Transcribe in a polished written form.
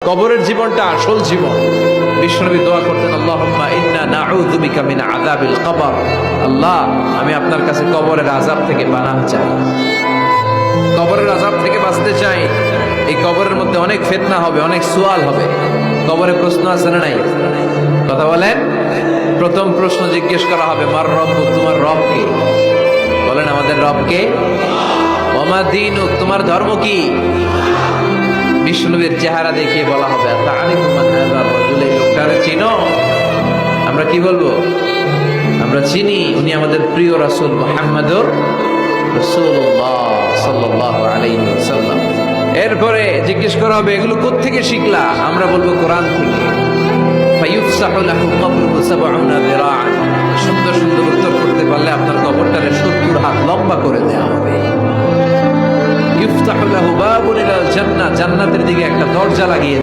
কবরের জীবনটা আসল জীবন। বিশ্বনবী দোয়া করতেন, আল্লাহুম্মা ইন্না নাউযু বিকা মিন আযাবিল কবর। আল্লাহ, আমি আপনার কাছে কবরের আযাব থেকে পানাহ চাই, কবরের আযাব থেকে বাঁচতে চাই। এই কবরের মধ্যে অনেক ফিতনা হবে, অনেক সুয়াল হবে। কবরে প্রশ্ন আছে না নাই? কথা বলেন। প্রথম প্রশ্ন জিজ্ঞেস করা হবে, মার রব্বুক, তোমার রব কে? বলেন, আমাদের রব কে? ওমা দীনুক, তোমার ধর্ম কি? বিষ্ণুবীর চেহারা দেখিয়ে বলা হবে, তাআরিফু মান হাযা রাজুল, এই লোকটারে চিনো? আমরা কি বলবো? আমরা চিনি, উনি আমাদের প্রিয় রাসূল মুহাম্মদুর রাসূলুল্লাহ সাল্লাল্লাহু আলাইহি ওয়াসাল্লাম। এরপরে জিজ্ঞেস করা হবে, এগুলো কোত্থেকে শিখলা? আমরা বলবো কোরআন থেকে। ফায়ুফসাহু লাহু কবরুহু ৭০ যিরাআন। সুন্দর সুন্দর উত্তর করতে পারলে আপনার কবরটারে ৭০ হাত লম্বা করে দেওয়া হবে। ইফতাহু লাহু বাবুন ইলাল জান্নাহ, জান্নাতের দিকে একটা দরজা লাগিয়ে